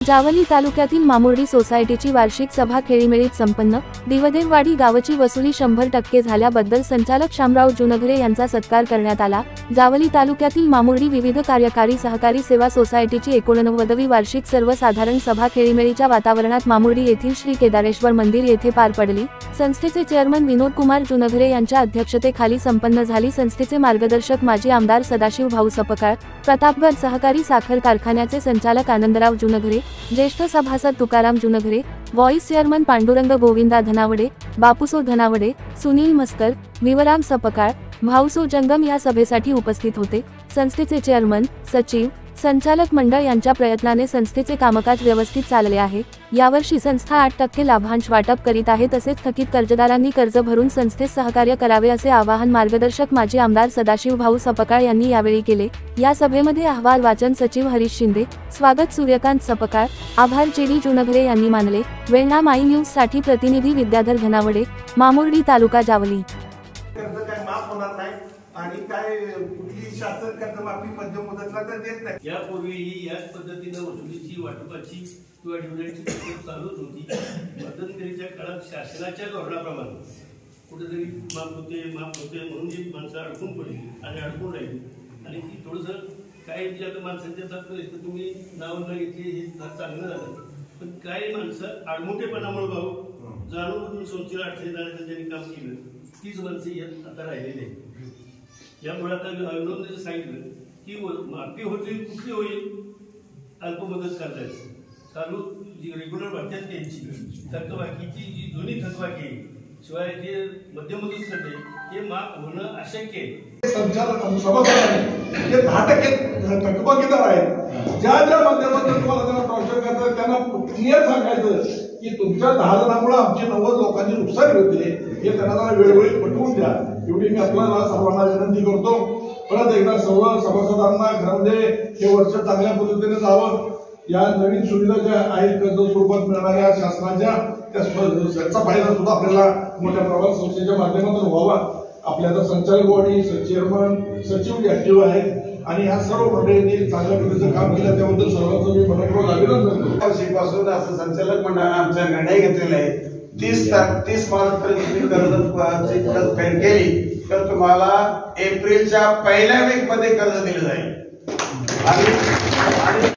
जावली तालुक्यातील मामुर्डी सोसायटीची वार्षिक सभा खेळीमेळीत संपन्न। दिवदेववाडी गावची वसुली 100% झाल्याबद्दल संचालक शामराव जुनघरे यांचा सत्कार करण्यात आला। जावली तालुक्यातील मामुर्डी विविध कार्यकारी सहकारी सेवा सोसायटीची 89वी वार्षिक सर्वसाधारण सभा खेळीमेळीच्या वातावरणात मामुर्डी येथील श्री केदारेश्वर मंदिर येथे पार पडली। संस्थेचे चेअरमन विनोद कुमार जुनघरे यांच्या अध्यक्षतेखाली संपन्न झाली। संस्थेचे मार्गदर्शक माजी आमदार सदाशिव भाऊ सपकाळ, प्रतापगड सहकारी साखर कारखान्याचे संचालक आनंदराव जुनघरे, ज्येष्ठ सभासद तुकाराम जुनघरे, व्हाईस चेअरमन पांडुरंग गोविंदा धनावडे, बापूसो धनावडे, सुनील मस्कर, विवराम सपकाळ, भाऊसो जंगम या सभेसाठी उपस्थित होते। संस्थेचे चेअरमन, सचिव, संचालक मंडळ यांच्या प्रयत्नाने संस्थेचे कामकाज व्यवस्थित चालले आहे। यावर्षी संस्था 8% लाभांश वाटप करीत आहे। तसेच थकीत कर्जदारांनी कर्ज भरून संस्थेस सहकार्य करावे असे आवाहन मार्गदर्शक माजी आमदार सदाशिव भाऊ सपकाळ यांनी यावेळी केले। या सभेमध्ये अहवाल वाचन सचिव हरीश शिंदे, स्वागत सूर्यकांत सपकाळ, आभार जेडी जुनघरे यांनी मानले। वेळणा माई न्यूज साठी प्रतिनिधी विद्याधर धनावडे, मामुर्डी तालुका जावली। आणि काय कुठली शासन कर्जमाफी मध्यम मुदतला तर देत नाही। यापूर्वीही याच पद्धतीने वसुलीची वाटपाची किंवा डिव्हिडंडची प्रक्रिया चालूच होती। मध्यंतरीच्या काळात शासनाच्या धोरणाप्रमाणे कुठेतरी माफ होते म्हणून जी माणसं अडकून पडली आणि अडकून राहिली आणि ती थोडंसं काही जी आता माणसांच्या तात्पर्य तुम्ही नाव न घेतली हे चांगलं झालं, पण काही माणसं आडमुठेपणामुळे भाऊ जाणून संस्थेला अडचणी जाण्याचं ज्यांनी काम केलं तीच माणसं यात आता राहिलेली आहे। यामुळे आता विनोदने सांगितलं की माफी होतील कुठली होईल, अल्पमुदत कर्जाची चालू जी रेग्युलर भरत्यात त्यांची थकबाकीची जी जुनी थकबाकी शिवाय जे मध्यमुदत कर्ज हे माफ होणं अशक्य आहे। संचालक सभासदांनी जे 10% थकबाकीदार आहेत, ज्या माध्यमातून तुम्हाला त्यांना टॉर्चर करतात त्यांना क्लिअर सांगायचं की तुमच्या 10 जणांमुळे आमची 90 लोकांची नुकसान होते, हे त्यांना वेळोवेळी पटवून द्या। एवढी मी आपल्याला सर्वांना विनंती करतो। परत एकदा सर्व सभासदांना घरामध्ये हे वर्ष चांगल्या पद्धतीने जावं। या नवीन सुविधा ज्या आहेत कर्ज स्वरूपात मिळणाऱ्या शासनाच्या त्याचा फायदा सुद्धा आपल्याला मोठ्या प्रमाणात संस्थेच्या माध्यमातून व्हावा। आपल्या आता संचालक बॉडी, चेअरमन, सचिव ऍक्टिव्ह आहेत आणि ह्या सर्व मंडळींनी चांगल्या पद्धतीचं काम केलं, त्याबद्दल सर्वांचं मी मनपूर्वक अभिनंदन करतो। वर्षीपासून असं संचालक मंडळाने आमचा निर्णय घेतलेला आहे 30 मार्चपर्यंत परतफेड केली तर तुम्हाला एप्रिलच्या पहिल्या वीक मध्ये कर्ज दिलं जाईल। आणि